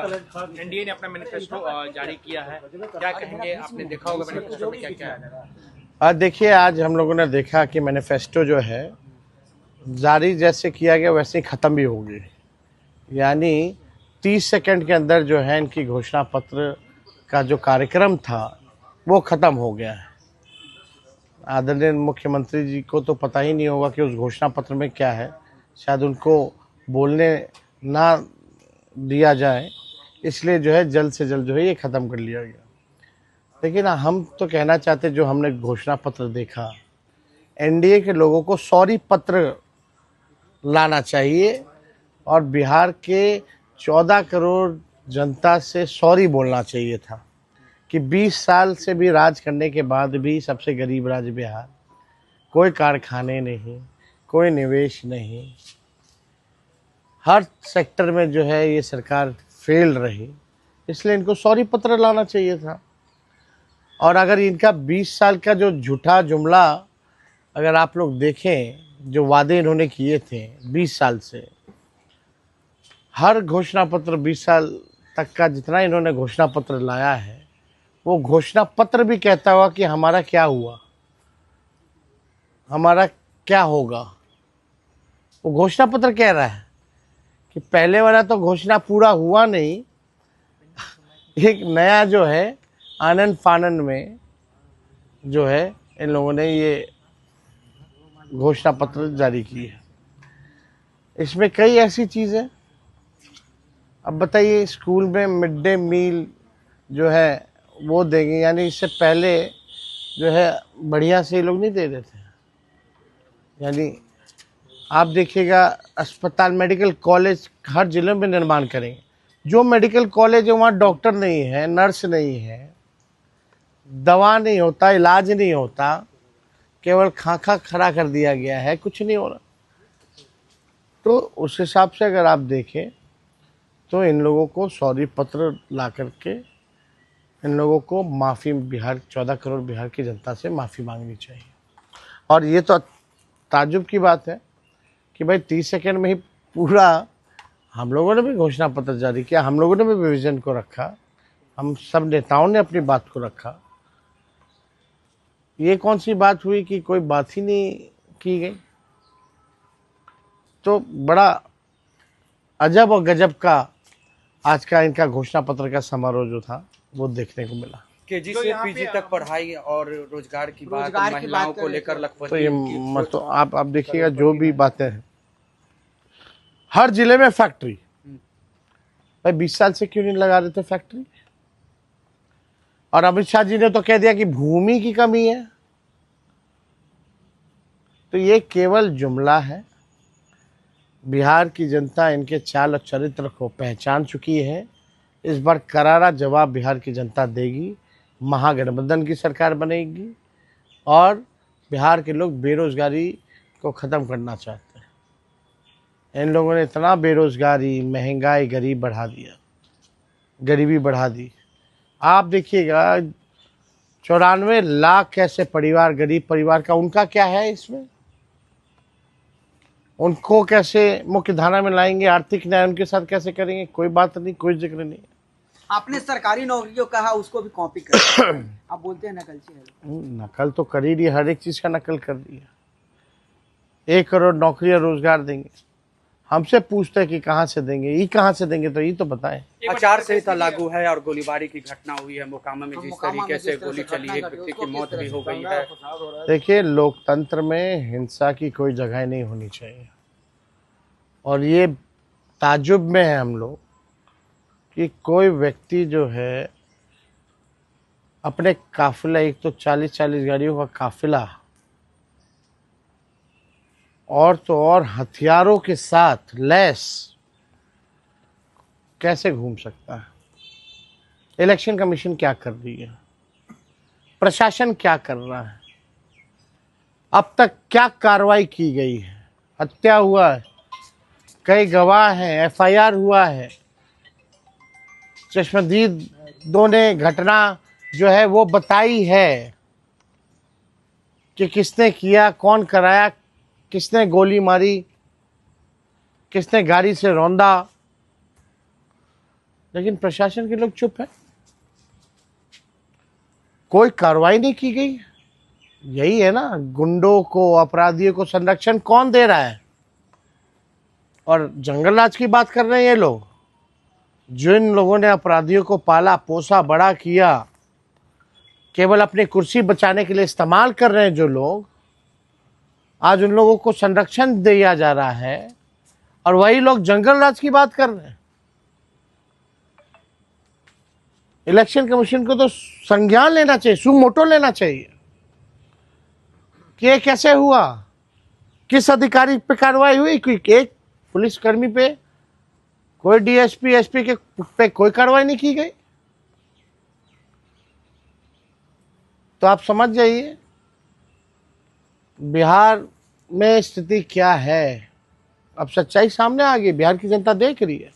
NDA ने अपना manifesto जारी किया है, क्या कहेंगे? आपने देखा होगा मैनिफेस्टो में क्या क्या है। आज देखिए, आज हम लोगों ने देखा कि मैनिफेस्टो जो है जारी जैसे किया गया वैसे ही ख़त्म भी होगी। यानी 30 सेकंड के अंदर जो है इनकी घोषणा पत्र का जो कार्यक्रम था वो ख़त्म हो गया है। आदरणीय मुख्यमंत्री जी को तो पता ही नहीं होगा कि उस घोषणा पत्र में क्या है, शायद उनको बोलने ना दिया जाए, इसलिए जो है जल्द से जल्द जो है ये ख़त्म कर लिया गया। लेकिन हम तो कहना चाहते, जो हमने घोषणा पत्र देखा, एनडीए के लोगों को सॉरी पत्र लाना चाहिए और बिहार के 14 करोड़ जनता से सॉरी बोलना चाहिए था कि 20 साल से भी राज करने के बाद भी सबसे गरीब राज्य बिहार, कोई कारखाने नहीं, कोई निवेश नहीं, हर सेक्टर में जो है ये सरकार फेल रही, इसलिए इनको सॉरी पत्र लाना चाहिए था। और अगर इनका 20 साल का जो झूठा जुमला अगर आप लोग देखें, जो वादे इन्होंने किए थे 20 साल से, हर घोषणा पत्र 20 साल तक का जितना इन्होंने घोषणा पत्र लाया है, वो घोषणा पत्र भी कहता हुआ कि हमारा क्या हुआ, हमारा क्या होगा। वो घोषणा पत्र कह रहा है कि पहले वाला तो घोषणा पूरा हुआ नहीं, एक नया जो है आनंद फानन में जो है इन लोगों ने ये घोषणा पत्र जारी की है। इसमें कई ऐसी चीज़ें, अब बताइए, स्कूल में मिड डे मील जो है वो देंगे, यानी इससे पहले जो है बढ़िया से ये लोग नहीं दे रहे थे। यानी आप देखिएगा, अस्पताल मेडिकल कॉलेज हर जिले में निर्माण करेंगे। जो मेडिकल कॉलेज है वहाँ डॉक्टर नहीं है, नर्स नहीं है, दवा नहीं होता, इलाज नहीं होता, केवल खाका खड़ा कर दिया गया है, कुछ नहीं हो रहा। तो उस हिसाब से अगर आप देखें तो इन लोगों को सॉरी पत्र ला करके इन लोगों को माफ़ी, बिहार 14 करोड़ बिहार की जनता से माफ़ी मांगनी चाहिए। और ये तो ताज्जुब की बात है कि भाई 30 सेकंड में ही पूरा, हम लोगों ने भी घोषणा पत्र जारी किया, हम लोगों ने भी विजन को रखा, हम सब नेताओं ने अपनी बात को रखा। ये कौन सी बात हुई कि कोई बात ही नहीं की गई। तो बड़ा अजब और गजब का आज का इनका घोषणा पत्र का समारोह जो था वो देखने को मिला। केजी से पीजी तक पढ़ाई और रोजगार की बात, महिलाओं को लेकर लखपति तो ये मतलब आप देखिएगा, जो भी बातें हैं, हर जिले में फैक्ट्री, भाई 20 साल से क्यों नहीं लगा रहे थे फैक्ट्री। और अमित शाह जी ने तो कह दिया कि भूमि की कमी है। तो ये केवल जुमला है। बिहार की जनता इनके चाल और चरित्र को पहचान चुकी है। इस बार करारा जवाब बिहार की जनता देगी। महागठबंधन की सरकार बनेगी और बिहार के लोग बेरोजगारी को ख़त्म करना चाहते हैं। इन लोगों ने इतना बेरोजगारी, महंगाई, गरीबी बढ़ा दी। आप देखिएगा, 94 लाख ऐसे परिवार, गरीब परिवार का, उनका क्या है इसमें? उनको कैसे मुख्य धारा में लाएंगे, आर्थिक न्याय उनके साथ कैसे करेंगे? कोई बात नहीं, कोई जिक्र नहीं। आपने सरकारी नौकरी जो कहा उसको भी कॉपी कर आप बोलते हैं नकल से। नकल तो कर ही रही, हर एक चीज का नकल कर दिया। 1 करोड़ नौकरियां रोजगार देंगे, हमसे पूछते हैं कि कहाँ से देंगे, ये कहाँ से देंगे, तो ये तो बताएं। आचार संहिता लागू है और गोलीबारी की घटना हुई है मोकामा में, जिस तरीके से गोली चली, एक व्यक्ति की मौत भी हो गई है। देखिए, लोकतंत्र में हिंसा की कोई जगह नहीं होनी चाहिए। और ये ताज्जुब में है हम लोग कि कोई व्यक्ति जो है अपने काफिला, एक तो 40-40 गाड़ियों का काफिला, और तो और हथियारों के साथ लैस, कैसे घूम सकता है? इलेक्शन कमीशन क्या कर रही है? प्रशासन क्या कर रहा है? अब तक क्या कार्रवाई की गई है? हत्या हुआ है, कई गवाह हैं, एफआईआर हुआ है, चश्मदीदों ने घटना जो है वो बताई है कि किसने किया, कौन कराया, किसने गोली मारी, किसने गाड़ी से रौंदा। लेकिन प्रशासन के लोग चुप है, कोई कार्रवाई नहीं की गई। यही है ना, गुंडों को, अपराधियों को संरक्षण कौन दे रहा है? और जंगल राज की बात कर रहे हैं ये लोग, जो इन लोगों ने अपराधियों को पाला पोसा बड़ा किया, केवल अपनी कुर्सी बचाने के लिए इस्तेमाल कर रहे हैं जो लोग, आज उन लोगों को संरक्षण दिया जा रहा है और वही लोग जंगल राज की बात कर रहे हैं। इलेक्शन कमीशन को तो संज्ञान लेना चाहिए, सुमोटो लेना चाहिए कि ये कैसे हुआ, किस अधिकारी पे कार्रवाई हुई, कोई एक पुलिसकर्मी पे, कोई डीएसपी एसपी के पे कोई कार्रवाई नहीं की गई। तो आप समझ जाइए बिहार में स्थिति क्या है। अब सच्चाई सामने आ गई, बिहार की जनता देख रही है।